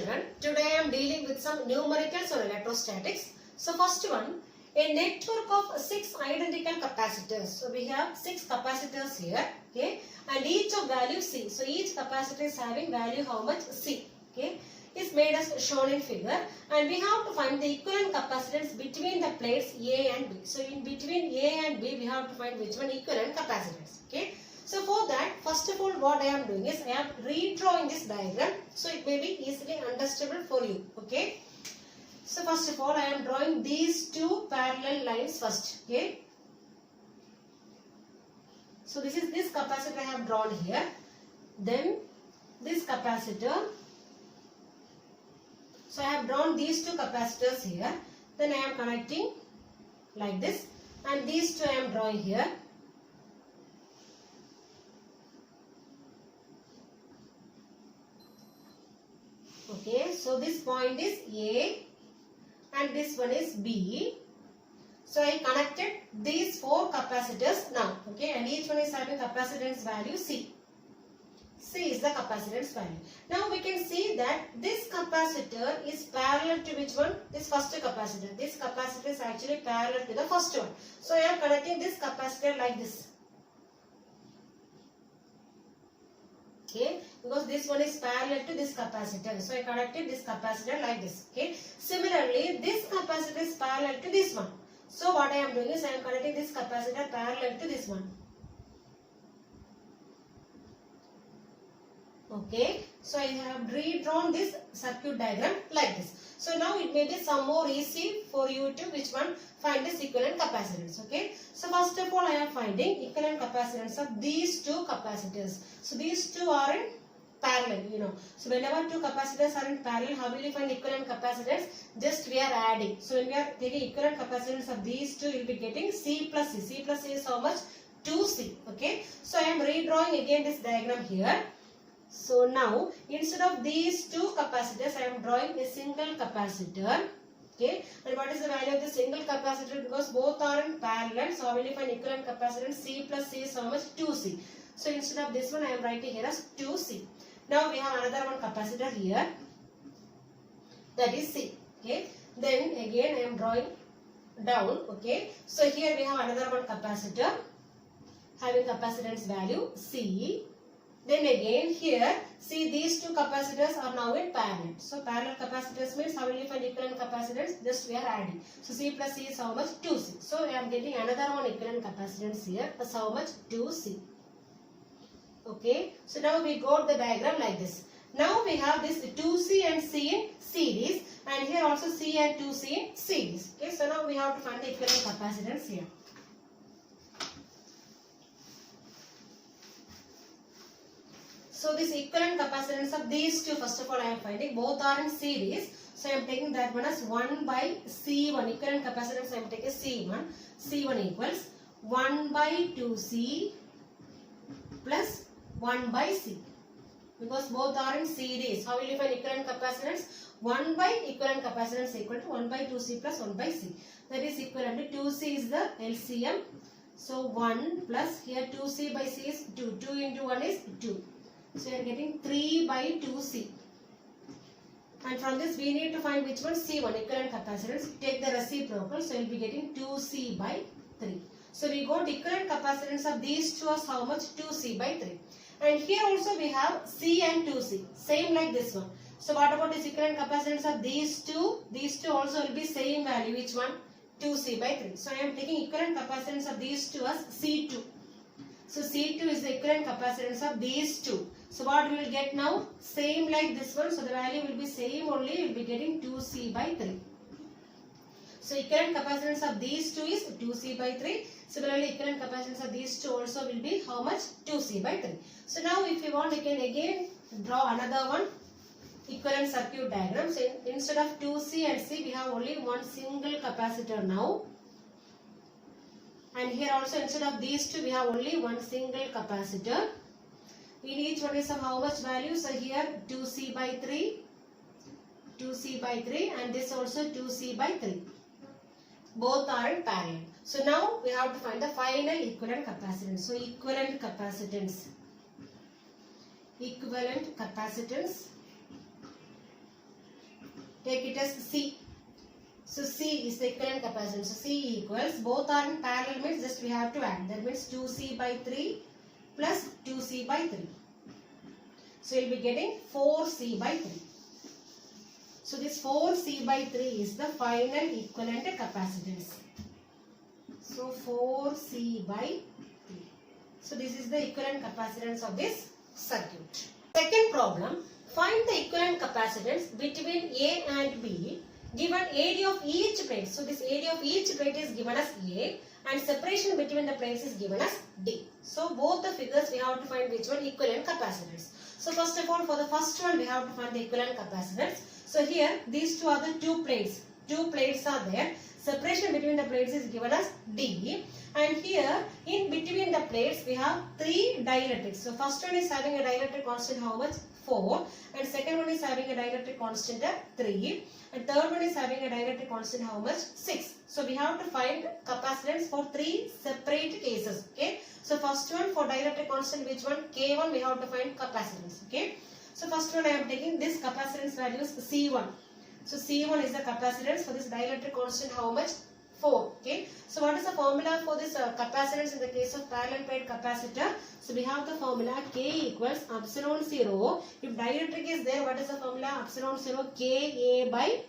children, today I am dealing with some numericals on electrostatics. So first one, a network of 6 identical capacitors. So we have 6 capacitors here, okay, and each of value C. So each capacitor is having value how much? C, okay, is made as shown in figure, and we have to find the equivalent capacitance between the plates A and B. So in between A and B we have to find which one equivalent capacitance, okay. So for that, first of all what I am doing is I am redrawing this diagram so it may be easily understandable for you, okay. So first of all I am drawing these two parallel lines first, okay. So this is this capacitor I have drawn here, then this capacitor. So I have drawn these two capacitors here, then I am connecting like this, and these two I am drawing here. Okay, so this point is A and this one is B. So I connected these 4 capacitors now, okay, and each one is having capacitance value C. C is the capacitance value. Now we can see that this capacitor is parallel to which one? This first capacitor. This capacitor is actually parallel to the first one. So I am connecting this capacitor like this. Okay, because this one is parallel to this capacitor. So I connected this capacitor like this. Okay. Similarly, this capacitor is parallel to this one. So what I am doing is I am connecting this capacitor parallel to this one. Okay, so I have redrawn this circuit diagram like this. So now it may be some more easy for you to which one find this equivalent capacitance. Okay, so first of all I am finding equivalent capacitance of these two capacitors. So these two are in parallel, you know. So whenever two capacitors are in parallel, how will you find equivalent capacitance? Just we are adding. So when we are taking equivalent capacitance of these two, you will be getting C plus C. C plus C is how much? 2C. Okay, so I am redrawing again this diagram here. So now instead of these two capacitors I am drawing a single capacitor, okay, and what is the value of the single capacitor? Because both are in parallel, so I will find equivalent capacitance. C plus C is how much? 2C. So instead of this one I am writing here as 2C. Now we have another one capacitor here, that is C, okay. Then again I am drawing down, okay. So here we have another one capacitor having capacitance value C. Then again here, see these two capacitors are now in parallel. So parallel capacitors means how will you find equivalent capacitance? Just we are adding. So C plus C is how much? 2C. So I am getting another one equivalent capacitance here. That's how much? 2C. Okay. So now we got the diagram like this. Now we have this 2C and C in series, and here also C and 2C in series. Okay. So now we have to find the equivalent capacitance here. So this equivalent capacitance of these two, first of all I am finding, both are in series. So I am taking that one as 1 by C1. Equivalent capacitance I am taking C1. C1 equals 1 by 2C plus 1 by C. Because both are in series. How will you find equivalent capacitance? 1 by equivalent capacitance equal to 1 by 2C plus 1 by C. That is equivalent to 2C is the LCM. So 1 plus here 2C by C is 2. 2 into 1 is 2. So you are getting 3 by 2C. And from this we need to find which one? C1, equivalent capacitance. Take the reciprocal. So you will be getting 2C by 3. So we got equivalent capacitance of these two as how much? 2C by 3. And here also we have C and 2C. Same like this one. So what about this equivalent capacitance of these two? These two also will be same value. Which one? 2C by 3. So I am taking equivalent capacitance of these two as C2. So C2 is the equivalent capacitance of these two. So what we will get now? Same like this one. So the value will be same only. We will be getting 2C by 3. So equivalent capacitance of these two is 2C by 3. Similarly, equivalent capacitance of these two also will be how much? 2C by 3. So now if you want, you can again draw another one equivalent circuit diagram. So instead of 2C and C, we have only one single capacitor now. And here also instead of these two, we have only one single capacitor. In each one is of how much value? So here 2C by 3, 2C by 3, and this also 2C by 3. Both are in parallel. So now we have to find the final equivalent capacitance. So equivalent capacitance take it as C. So C is the equivalent capacitance. So C equals, both are in parallel means just we have to add. That means 2C by 3 plus 2C by 3. So you'll be getting 4C by 3. So this 4C by 3 is the final equivalent capacitance. So 4C by 3. So this is the equivalent capacitance of this circuit. Second problem, find the equivalent capacitance between A and B given area of each plate. So this area of each plate is given as A and separation between the plates is given as D. So both the figures we have to find which one equivalent capacitance. So first of all, for the first one we have to find the equivalent capacitance. So here these two are the two plates. Two plates are there. Separation between the plates is given as D. And here in between the plates we have three dielectrics. So first one is having a dielectric constant how much? 4. And second one is having a dielectric constant 3. And third one is having a dielectric constant how much? 6. So we have to find capacitance for three separate cases. Okay. So first one for dielectric constant which one? K1 we have to find capacitance. Okay. So first one I am taking this capacitance value is C1. So C1 is the capacitance for this dielectric constant how much? 4. Okay. So what is the formula for this capacitance in the case of parallel plate capacitor? So we have the formula K equals epsilon 0. If dielectric is there, what is the formula? Epsilon 0 Ka by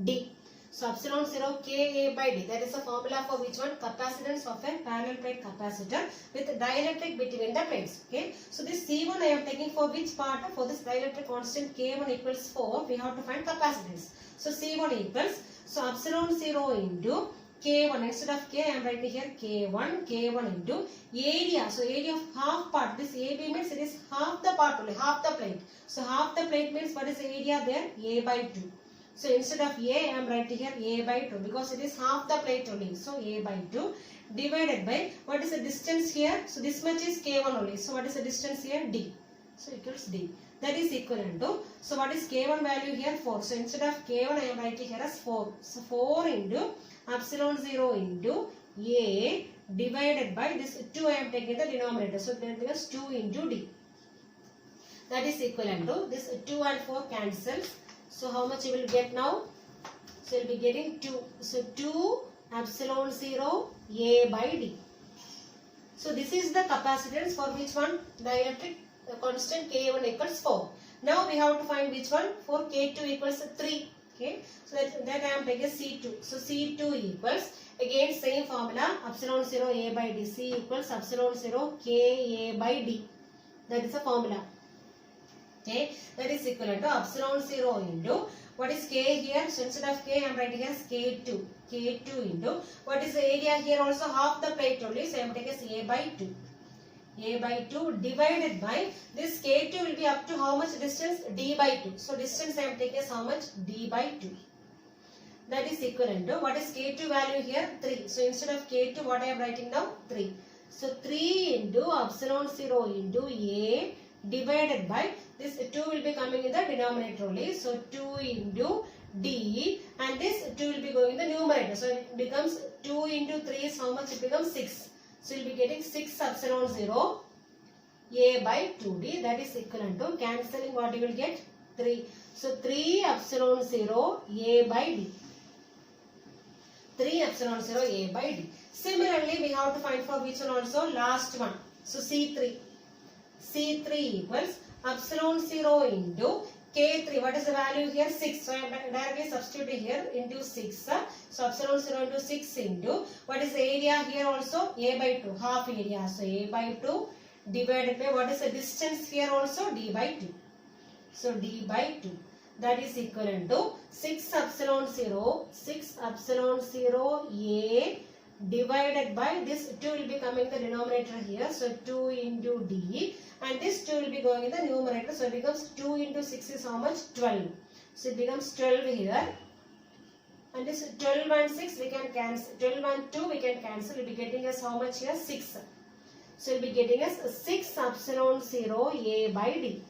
D. So epsilon 0 Ka by D. That is the formula for which one? Capacitance of a parallel plate capacitor with dielectric between the plates. Okay. So this C1 I am taking for which part? For this dielectric constant K1 equals 4. We have to find capacitance. So C1 equals, so epsilon 0 into K1, instead of K I am writing here K1 into area. So area of half part. This AB means it is half the part only, half the plate. So half the plate means what is the area there? A by 2. So instead of A I am writing here A by 2 because it is half the plate only. So A by 2 divided by, what is the distance here? So this much is K1 only. So what is the distance here? D. So equals D. That is equivalent to, so what is K1 value here? 4. So instead of K1 I am writing here as 4. So 4 into epsilon 0 into A divided by this 2 I am taking the denominator. So that becomes 2 into D. That is equivalent to, this 2 and 4 cancels. So how much you will get now? So you will be getting 2. So 2 epsilon 0 A by D. So this is the capacitance for which one? Dielectric constant K1 equals 4. Now we have to find which one? For K2 equals 3. Okay. So that I am taking C2. So C2 equals, again same formula, epsilon 0 A by D. C equals epsilon 0 K A by D. That is the formula. Okay. That is equivalent to epsilon 0 into, what is K here? So instead of K I am writing as K2. K2 into, what is the area here? Also half the plate only. So I am taking as A by 2. A by 2 divided by, this K2 will be up to how much distance? D by 2. So distance I am taking as how much? D by 2. That is equivalent to, what is K2 value here? 3. So instead of K2 what I am writing now? 3. So 3 into epsilon 0 into A divided by, this 2 will be coming in the denominator only. So 2 into D and this 2 will be going in the numerator. So it becomes 2 into 3 is how much? It becomes 6. So you will be getting 6 epsilon 0 A by 2D. That is equivalent to, cancelling what you will get? 3. So 3 epsilon 0 A by D. 3 epsilon 0 A by D. Similarly, we have to find for which one also? Last one. So C3. C3 equals epsilon 0 into K3. What is the value here? 6. So I am directly substituting here into 6. So epsilon 0 into 6 into, what is the area here also? A by 2. Half area. So A by 2 divided by, what is the distance here also? D by 2. So D by 2. That is equivalent to 6 epsilon 0 A divided by, this 2 will be coming in the denominator here. So 2 into D and this 2 will be going in the numerator. So it becomes 2 into 6 is how much? 12. So it becomes 12 here. And this 12 and 6 we can cancel. 12 and 2 we can cancel. We will be getting us how much here? 6. So we will be getting us 6 epsilon 0 A by D.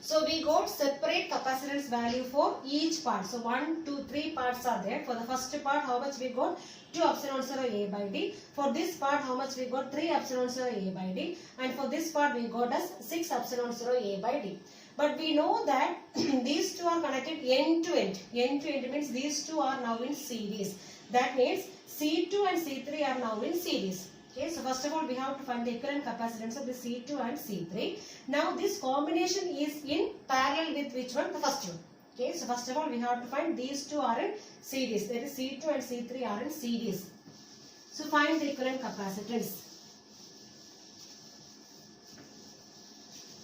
So we got separate capacitance value for each part. So 1, 2, 3 parts are there. For the first part, how much we got? 2 epsilon 0 A by D. For this part, how much we got? 3 epsilon 0 A by D. And for this part, we got as 6 epsilon 0 A by D. But we know that these two are connected end to end. End to end means these two are now in series. That means C2 and C3 are now in series. Okay, so first of all, we have to find the equivalent capacitance of the C2 and C3. Now, this combination is in parallel with which one? The first one. Okay, so first of all, we have to find these two are in series. That is C2 and C3 are in series. So, find the equivalent capacitance.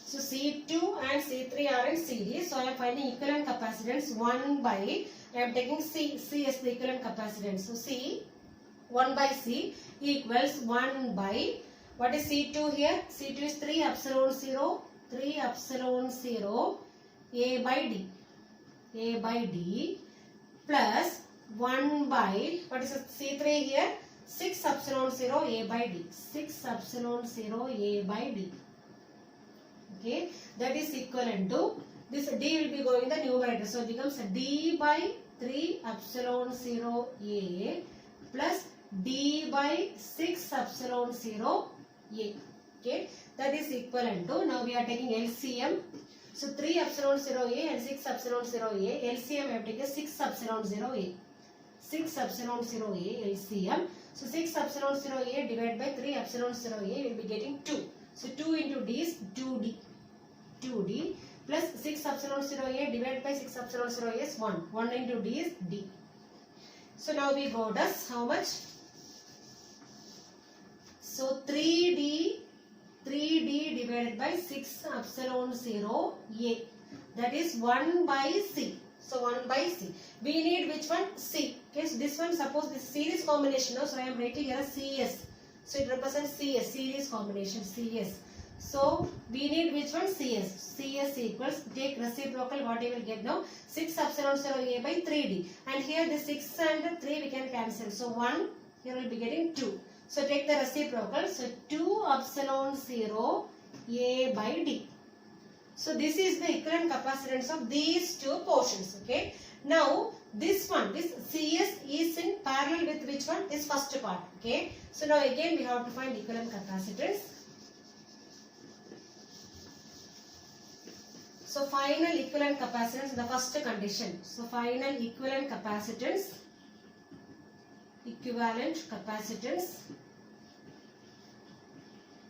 So, C2 and C3 are in series. So, I am finding equivalent capacitance 1 by, I am taking C as the equivalent capacitance. So, C 1 by C equals 1 by, what is C2 here? C2 is 3 epsilon 0, 3 epsilon 0 A by D. A by D plus 1 by, what is C3 here? 6 epsilon 0 A by D. 6 epsilon 0 A by D. Okay, that is equivalent to, this D will be going in the numerator. So it becomes D by 3 epsilon 0 A plus D by 6 epsilon 0 A. Okay, that is equivalent to, now we are taking LCM. So 3 epsilon 0 A and 6 epsilon 0 A. LCM I have taken 6 epsilon 0 A. 6 epsilon 0 A LCM. So 6 epsilon 0 A divided by 3 epsilon 0 A, we will be getting 2. So 2 into D is 2D. 2D plus 6 epsilon 0 A divided by 6 epsilon 0 A is 1. 1 into D is D. So now we got us how much? So 3D divided by 6 epsilon 0 A. That is 1 by C. So 1 by C. We need which one? C. Okay, so this one, suppose this series combination. No? So I am writing here CS. So it represents CS, series combination, CS. So we need which one? CS. CS equals, take reciprocal, what you will get now? 6 epsilon 0 A by 3D. And here the 6 and 3 we can cancel. So 1, here we will be getting 2. So take the reciprocal. So 2 epsilon 0 A by D. So this is the equivalent capacitance of these two portions. Okay. Now this one, this CS is in parallel with which one? This first part. Okay. So now again we have to find equivalent capacitance. So final equivalent capacitance, the first condition. So final equivalent capacitance. Equivalent capacitance.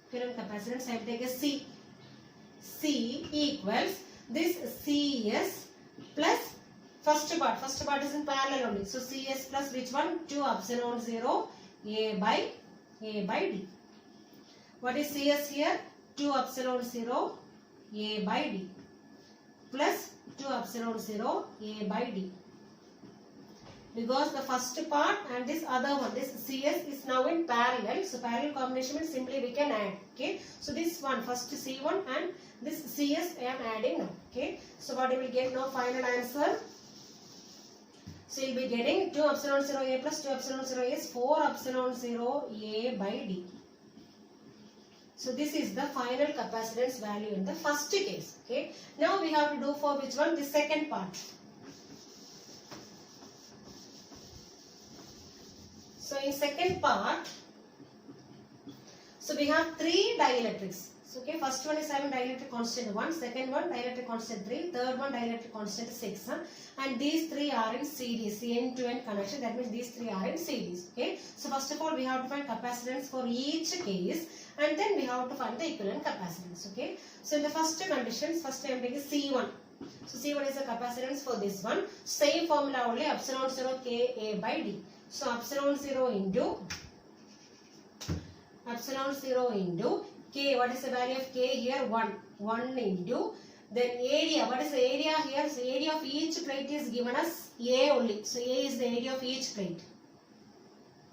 Equivalent capacitance, I will take a C. C equals this CS plus first part. First part is in parallel only. So CS plus which one? 2 epsilon 0 A by D. What is CS here? 2 epsilon 0 A by D plus 2 epsilon 0 A by D. Because the first part and this other one, this CS is now in parallel. So parallel combination means simply we can add. Okay. So this one, first C1 and this CS I am adding now. Okay. So what you will get now? Final answer. So you will be getting 2 epsilon 0 A plus 2 epsilon 0 A is 4 epsilon 0 A by D. So this is the final capacitance value in the first case. Okay. Now we have to do for which one? The second part. So in second part, so we have 3 dielectrics. So okay, first one is having dielectric constant 1, second one dielectric constant 3, third one dielectric constant 6. And these 3 are in series, end-to-end connection. That means these 3 are in series. Okay. So first of all, we have to find capacitance for each case, and then we have to find the equivalent capacitance. Okay. So in the first conditions, first I am taking C1. So C1 is the capacitance for this one. Same formula only, epsilon 0 K A by D. So epsilon 0 into K. What is the value of K here? 1. 1 into, then area. What is the area here? So area of each plate is given as A only. So A is the area of each plate.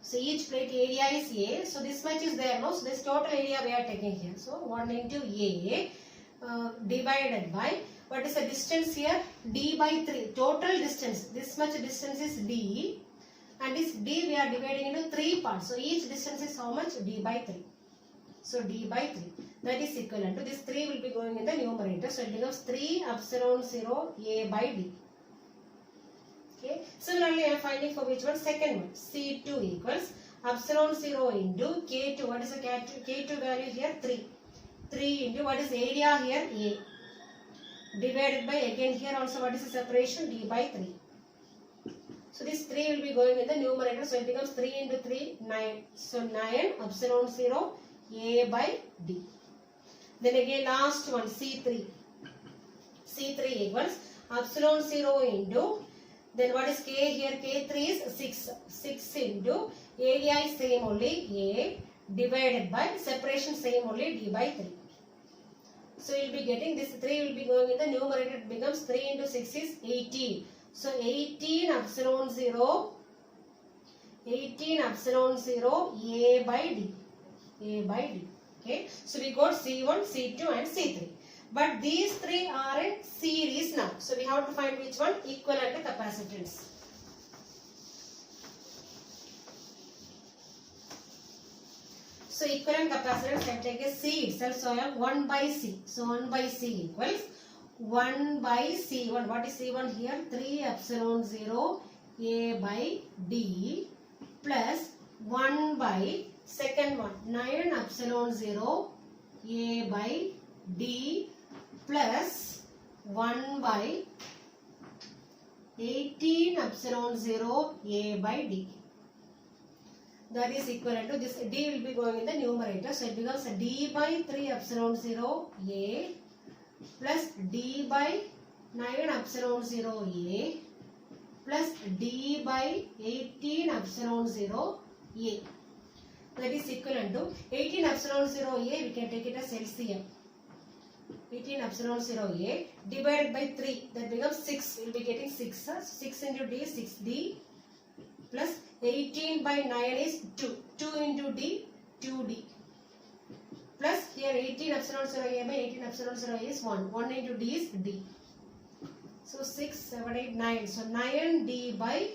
So each plate area is A. So this much is there. No? So this total area we are taking here. So 1 into A divided by, what is the distance here? D by 3. Total distance. This much distance is D. And this D we are dividing into 3 parts. So each distance is how much? D by 3. So d by 3. That is equivalent to this 3 will be going in the numerator. So it becomes 3 epsilon 0 a by d. Okay. Similarly, I am finding for which one? Second one. C2 equals epsilon 0 into K2. What is the K2 value here? 3. 3 into what is area here? A. Divided by, again here also what is the separation? D by 3. So this 3 will be going in the numerator. So it becomes 3 into 3, 9. So 9 epsilon 0 a by d. Then again last one, C3. C3 equals epsilon 0 into, then what is K here? K3 is 6. 6 into area is same only A divided by separation same only D by 3. So you will be getting this 3 will be going in the numerator. It becomes 3 into 6 is 18. So 18 epsilon 0 A by D. A by D. Okay. So we got C1, C2 and C3. But these three are in series now. So we have to find which one? Equivalent capacitance. So equivalent capacitance, I take a C itself. So I have 1 by C. So 1 by C equals 1 by C1. What is C1 here? 3 epsilon 0 A by D plus 1 by second one 9 epsilon 0 A by D plus 1 by 18 epsilon 0 A by D. That is equivalent to this. D will be going in the numerator. So it becomes D by 3 epsilon 0 A plus D by 9 epsilon 0 A plus D by 18 epsilon 0 A. That is equivalent to 18 epsilon 0 A. We can take it as LCM. 18 epsilon 0 A divided by 3. That becomes 6. We will be getting 6. 6 into D, 6D plus 18 by 9 is 2. 2 into D, 2D. Plus here 18 epsilon 0 A by 18 epsilon 0 A is 1. 1 into D is D. So 6, 7, 8, 9. So 9D by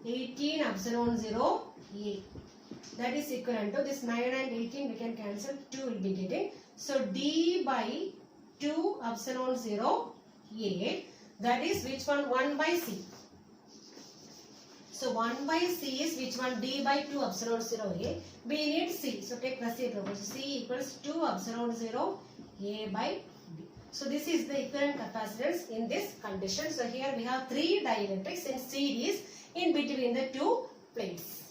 18 epsilon 0 A. That is equivalent to this 9 and 18 we can cancel. 2 will be getting. So D by 2 epsilon 0 A. That is which one? 1 by C. So 1 by C is which one? D by 2 epsilon 0 A. We need C. So take reciprocal. So C equals 2 epsilon 0 A by D. So this is the equivalent capacitance in this condition. So here we have 3 dielectrics in series in between the two plates.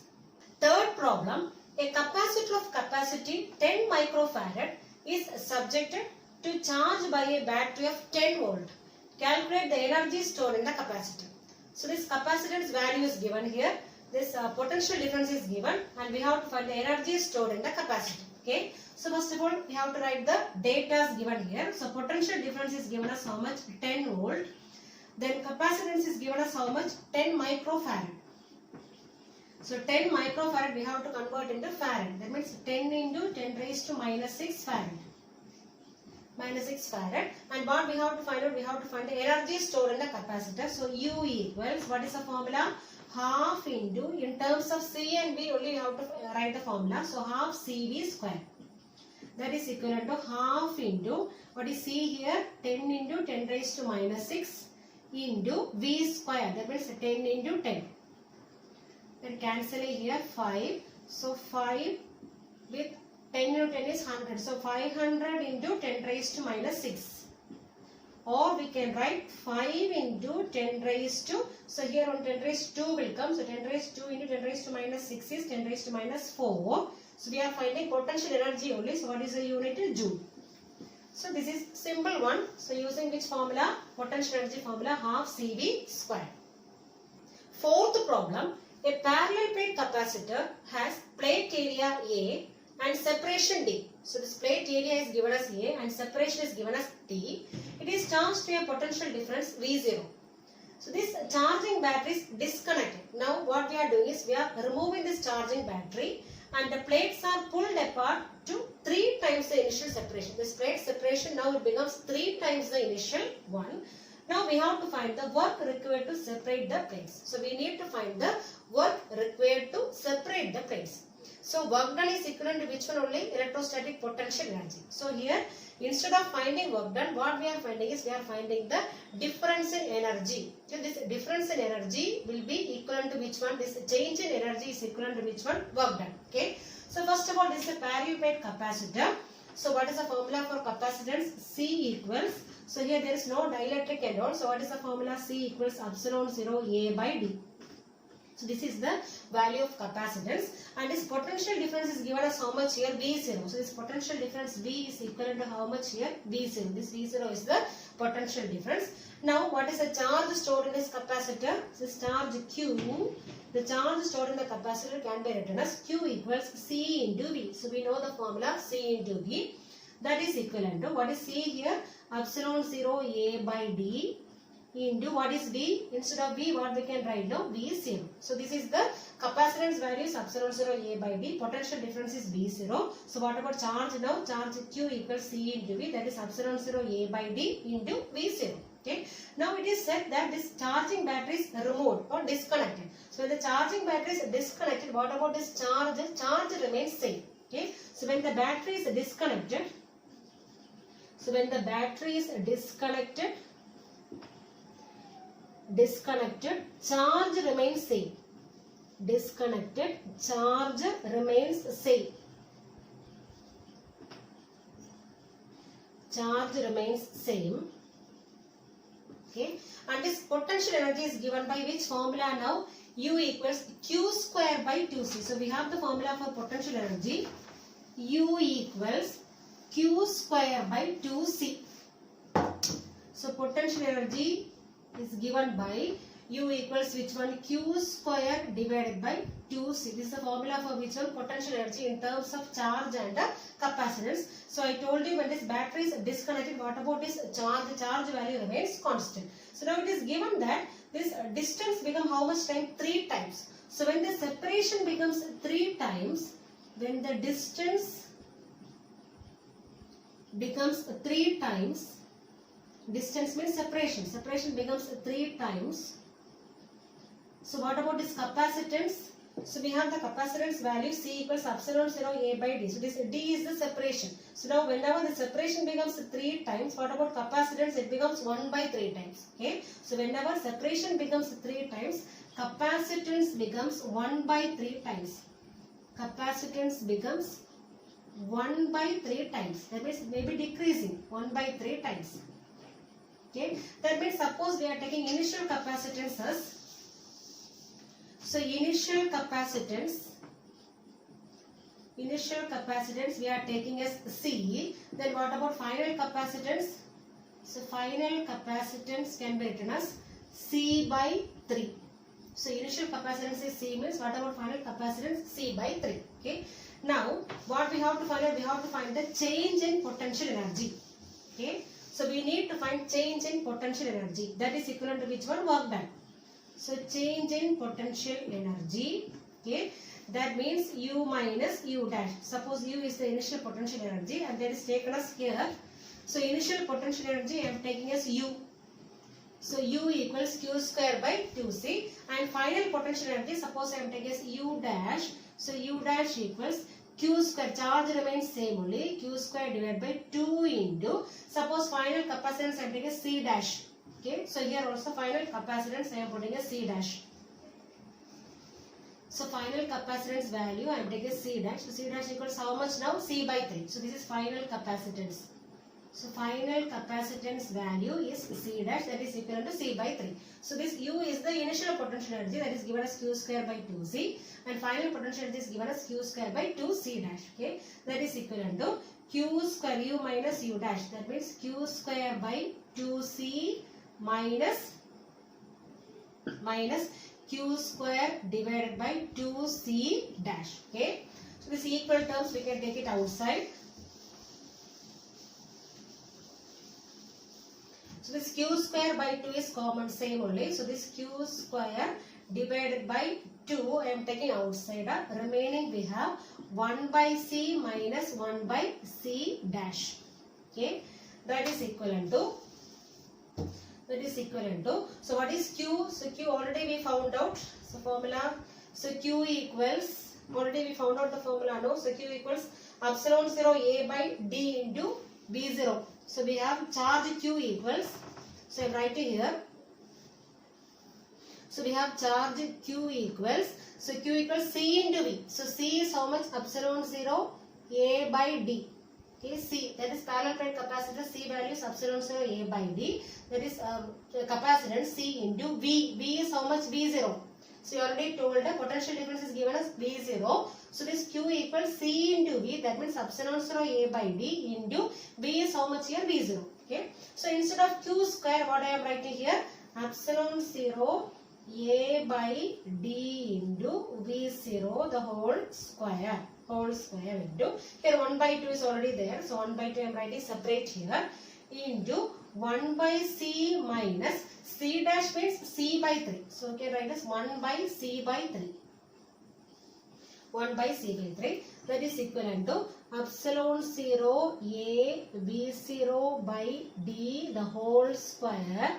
Third problem. A capacitor of capacity 10 microfarad is subjected to charge by a battery of 10 volt. Calculate the energy stored in the capacitor. So this capacitance value is given here. This potential difference is given and we have to find the energy stored in the capacitor. Okay. So first of all we have to write the data given here. So potential difference is given as how much? 10 volt. Then capacitance is given as how much? 10 microfarad. So 10 microfarad we have to convert into farad. That means 10 into 10 raised to minus 6 farad. Minus 6 farad. And what we have to find out? We have to find the energy stored in the capacitor. So U equals, what is the formula? Half into, in terms of C and B only you have to write the formula. So half CV square. That is equivalent to half into, what is C here? 10 into 10 raised to minus 6 into V square. That means 10 into 10. Then cancelling here 5. So 5 with 10 into 10 is 100. So 500 into 10 raised to minus 6. Or we can write 5 into 10 raised to, so here on 10 raised to 2 will come. So 10 raised to 2 into 10 raised to minus 6 is 10 raised to minus 4. So we are finding potential energy only. So what is the unit? Joule. So this is simple one. So using which formula? Potential energy formula, half CV square. Fourth problem. A parallel plate capacitor has plate area A and separation D. So this plate area is given as A and separation is given as D. It is charged to a potential difference V0. So this charging battery is disconnected. Now what we are doing is we are removing this charging battery and the plates are pulled apart to 3 times the initial separation. This plate separation now it becomes 3 times the initial one. Now we have to find the work required to separate the plates. So we need to find the work required to separate the plates. So work done is equivalent to which one only? Electrostatic potential energy. So here instead of finding work done, what we are finding is we are finding the difference in energy. So this difference in energy will be equivalent to which one? This change in energy is equivalent to which one? Work done. Okay. So first of all, this is a parallel capacitor. So what is the formula for capacitance? C equals. So here there is no dielectric and all. So what is the formula? C equals epsilon 0 A by D. So this is the value of capacitance, and this potential difference is given as how much here? V0. So this potential difference V is equivalent to how much here? V0. This V0 is the potential difference. Now what is the charge stored in this capacitor? This charge Q, the charge stored in the capacitor can be written as Q equals C into V. So we know the formula C into V. That is equivalent to, what is C here? Epsilon 0 A by D into what is V? Instead of V, what we can write now? V is 0. So this is the capacitance value is epsilon 0 A by D. Potential difference is V0. So what about charge now? Charge Q equals C into V. That is epsilon 0 A by D into V0. Okay. Now it is said that this charging battery is removed or disconnected. So when the charging battery is disconnected, what about this charge? Charge remains same. Okay. So when the battery is disconnected, charge remains same. Disconnected, charge remains same. Charge remains same. Okay. And this potential energy is given by which formula now? U equals Q square by 2C. So we have the formula for potential energy. U equals Q square by 2C. So potential energy is given by U equals which one? Q square divided by 2C. This is the formula for which one? Potential energy in terms of charge and capacitance. So I told you when this battery is disconnected, what about this charge? The charge value remains constant. So now it is given that this distance becomes how much time? 3 times. So when the separation becomes 3 times, when the distance becomes 3 times, distance means separation. Separation becomes 3 times. So what about this capacitance? So we have the capacitance value C equals epsilon 0 A by D. So this D is the separation. So now whenever the separation becomes 3 times, what about capacitance? It becomes 1 by 3 times. Okay. So whenever separation becomes 3 times, capacitance becomes 1 by 3 times. Capacitance becomes 1 by 3 times. That means it may be decreasing 1 by 3 times. Okay. That means suppose we are taking initial capacitance as, so initial capacitance we are taking as C. Then what about final capacitance? So final capacitance can be written as C by 3. So initial capacitance is C, means what about final capacitance? C by 3. Okay. Now what we have to find out? We have to find the change in potential energy. Okay. So we need to find change in potential energy. That is equivalent to which one? Work done. So change in potential energy. Okay. That means U minus U dash. Suppose U is the initial potential energy and that is taken as here. So initial potential energy I am taking as U. So U equals Q square by 2C, and final potential energy suppose I am taking as U dash. So U dash equals Q square, charge remains same only, Q square divided by 2 into, suppose final capacitance I am taking as C dash. Okay, so here also final capacitance I am putting as C dash. So final capacitance value I am taking as C dash. So C dash equals how much now? C by 3. So this is final capacitance. So final capacitance value is C dash, that is equal to C by 3. So this U is the initial potential energy, that is given as Q square by 2C, and final potential energy is given as Q square by 2C dash. Okay, that is equivalent to Q square U minus U dash. That means Q square by 2C minus Q square divided by 2C dash. Okay, so this equal terms we can take it outside. So this Q square by 2 is common, same only. So this Q square divided by 2 I am taking outside. Remaining we have 1 by C minus 1 by C dash. Okay, that is equivalent to. So what is Q? So Q already we found out. So formula. So Q equals Already we found out the formula, no? So Q equals epsilon 0 A by D into V0. So we have charge Q equals, so I am writing here. So we have charge Q equals, so Q equals C into V. So C is how much? Epsilon 0 A by D. Okay, C, that is parallel plate capacitance. C value is epsilon 0 A by D. That is capacitance C into V. V is how much? V0. So you already told the potential difference is given as V0. So this Q equals C into V. That means epsilon 0 A by D into V is how much here? V0. Okay. So instead of Q square, what I am writing here? Epsilon 0 A by D into V0 the whole square. Into here 1 by 2 is already there. So 1 by 2 I am writing separate here. Into 1 by C minus C dash means C by 3. So okay, write as 1 by C by 3. 1 by C by 3. That is equivalent to epsilon 0 A V0 by D the whole square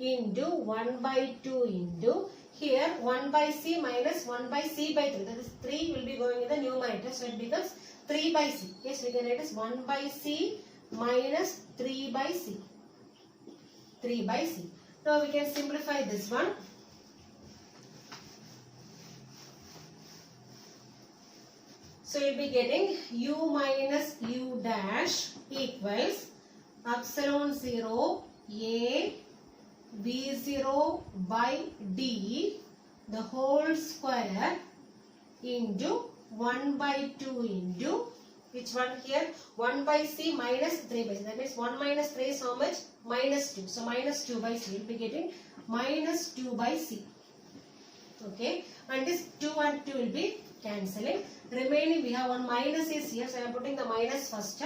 into 1 by 2 into here 1 by C minus 1 by C by 3. That is 3 will be going in the numerator. So it becomes 3 by C. Yes, we can write as 1 by C minus 3 by C. 3 by C. Now we can simplify this one. So you will be getting U minus U dash equals epsilon 0 A V0 by D the whole square into 1 by 2 into which one here? 1 by C minus 3 by C. That means 1 minus 3 is how much? Minus 2. So minus 2 by C. We will be getting minus 2 by C. Okay. And this 2 and 2 will be cancelling. Remaining we have one minus is here. So I am putting the minus first.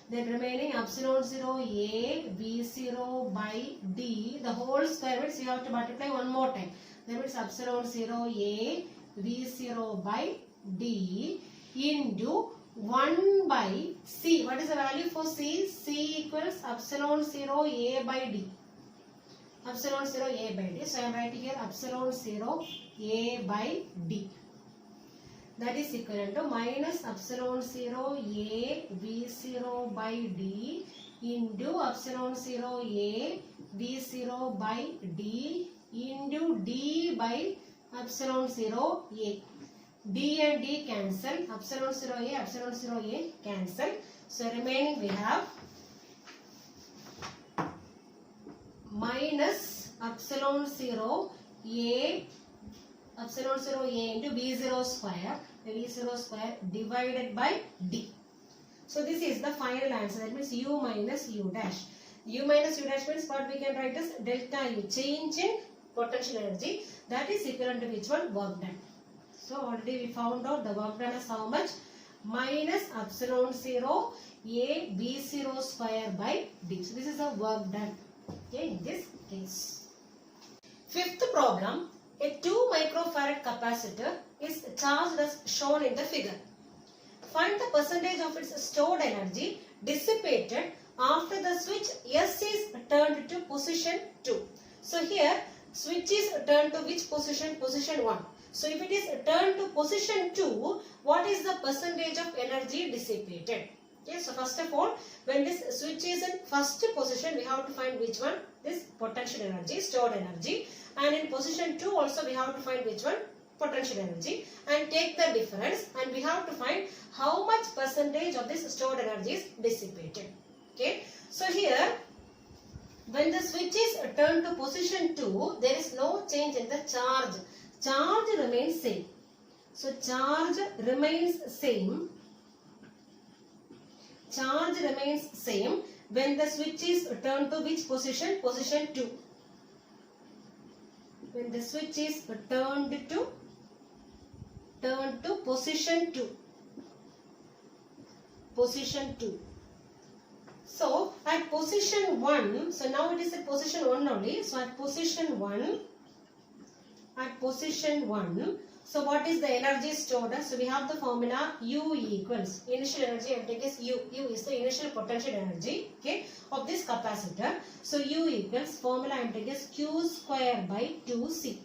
Then remaining epsilon 0 A V0 by D the whole square means you have to multiply one more time. That means epsilon 0 A V0 by D into 1 by C. What is the value for C? C equals epsilon 0 A by D. Epsilon 0 A by D. So I am writing here epsilon 0 A by D. That is equivalent to minus epsilon 0 A V0 by D into epsilon 0 A V0 by D into D by epsilon 0 A. D and D cancel. Epsilon 0 A cancel. So remaining we have minus epsilon 0 A into V0 square, V0 square divided by D. So this is the final answer. That means U minus U dash. U minus U dash means what we can write as delta U, change in potential energy. That is equivalent to which one? Work done. So already we found out the work done is how much? Minus epsilon 0 A V0 square by D. So this is the work done. Okay, in this case. Fifth problem. A 2 microfarad capacitor is charged as shown in the figure. Find the percentage of its stored energy dissipated after the switch S is turned to position 2. So here switch is turned to which position? Position 1. So if it is turned to position 2, what is the percentage of energy dissipated? Okay, so first of all, when this switch is in first position, we have to find which one? This potential energy, stored energy. And in position 2 also we have to find which one? Potential energy. And take the difference and we have to find how much percentage of this stored energy is dissipated. Okay. So here, when the switch is turned to position 2, there is no change in the charge. Charge remains same. So charge remains same. Charge remains same when the switch is turned to which position? Position 2. When the switch is turned to position 2. Position 2. So at position 1, so now it is at position 1 only. So at position 1, so what is the energy stored? So we have the formula U equals initial energy. I take as U. U is the initial potential energy, okay, of this capacitor. So U equals formula I am taking as Q square by 2C.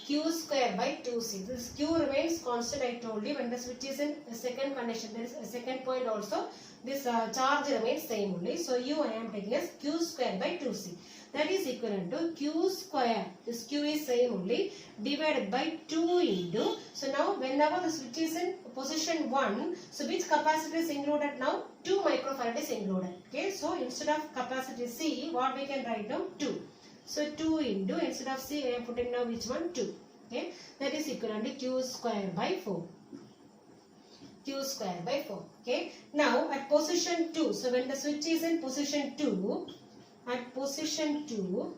q square by 2c. This q remains constant, I told you. When the switch is in a second condition, there is a second point also, this charge remains same only. So u I am taking as q square by 2c. That is equivalent to q square, this q is same only, divided by 2 into, so now whenever the switch is in position 1, so which capacitor is included now? 2 microfarad is included. Okay, so instead of capacity C, what we can write down? 2. So 2 into, instead of C, I am putting now which one? 2. Okay, that is equivalent to q square by 4. Q square by 4. Okay, now at position 2, so when the switch is in position 2, at position 2,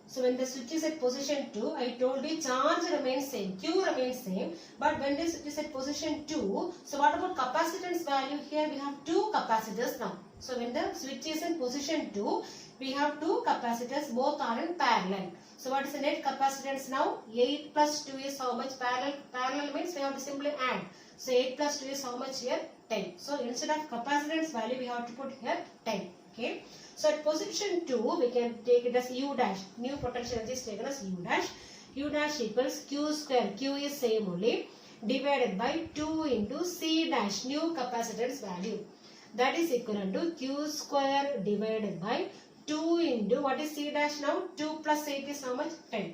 so when the switch is at position 2, I told you charge remains same, Q remains same, but when this is at position 2, so what about capacitance value? Here we have 2 capacitors now. So when the switch is in position 2, we have 2 capacitors, both are in parallel. So what is the net capacitance now? 8 plus 2 is how much? Parallel. Parallel means we have to simply add. So 8 plus 2 is how much here? 10. So instead of capacitance value, we have to put here 10. Okay. So at position 2, we can take it as U dash. New potential energy is taken as U dash. U dash equals Q square. Q is same only. Divided by 2 into C dash. New capacitance value. That is equivalent to Q square divided by 2 into, what is C dash now? 2 plus 8 is how much? 10.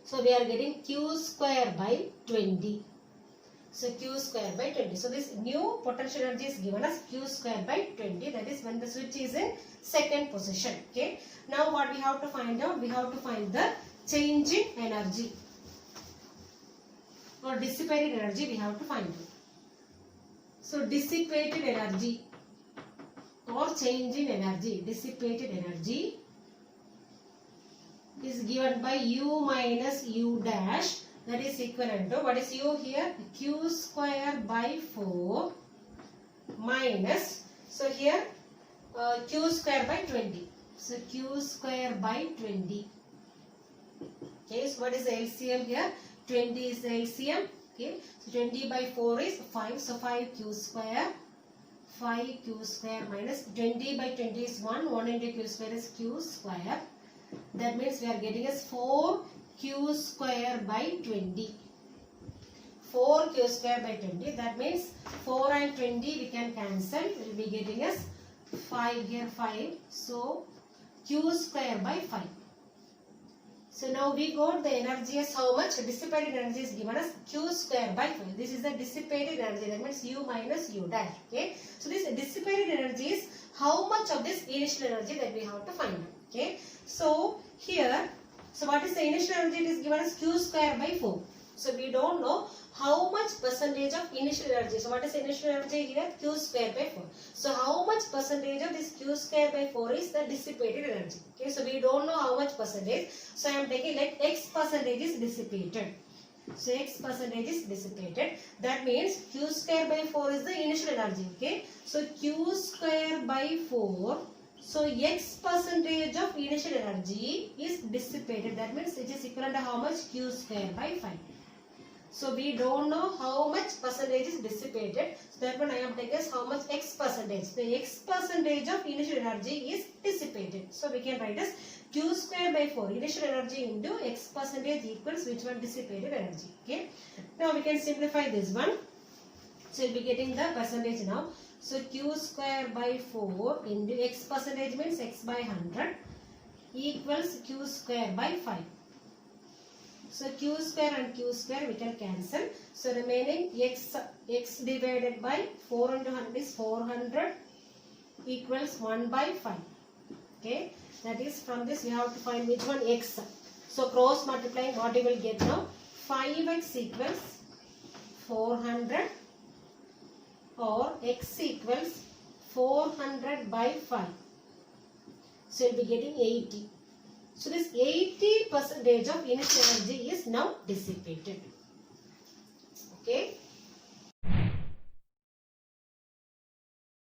So we are getting Q square by 20. So Q square by 20. So this new potential energy is given as Q square by 20. That is when the switch is in second position. Okay. Now what we have to find out? We have to find the change in energy or dissipated energy we have to find out. So dissipated energy or change in energy. Dissipated energy is given by U minus U dash. That is equivalent to, what is U here? Q square by 4 minus, so here Q square by 20. So Q square by 20. Okay, so what is the LCM here? 20 is the LCM. Okay, so 20 by 4 is 5. So 5Q square. 5Q square minus 20 by 20 is 1. 1 into Q square is Q square. That means we are getting as 4Q square by 20. 4Q square by 20. That means 4 and 20 we can cancel. We will be getting as 5 here, 5. So Q square by 5. So now we got the energy as how much? Dissipated energy is given as Q square by 5. This is the dissipated energy. That means U minus U dash. Okay. So this dissipated energy is how much of this initial energy that we have to find out. Okay. So here, so what is the initial energy? It is given as Q square by 4. So we don't know how much percentage of initial energy. So what is the initial energy here? Q square by 4. So how much percentage of this Q square by 4 is the dissipated energy? Okay, so we don't know how much percentage. So I am taking like X percentage is dissipated. So X percentage is dissipated. That means Q square by 4 is the initial energy. Okay, so Q square by 4. So X percentage of initial energy is dissipated. That means it is equivalent to how much? Q square by 5. So we don't know how much percentage is dissipated. So that one I am taking as how much X percentage. The X percentage of initial energy is dissipated. So we can write as Q square by 4. Initial energy into X percentage equals which one? Dissipated energy. Okay. Now we can simplify this one. So we'll be getting the percentage now. So Q square by 4 into X percentage means X by 100 equals Q square by 5. So Q square and Q square we can cancel. So remaining X divided by 4 into 100 is 400 equals 1 by 5. Okay. That is, from this we have to find which one? X. So cross multiplying, what you will get now? 5X equals 400 or X equals 400 by 5. So you will be getting 80. So this 80% of initial energy is now dissipated.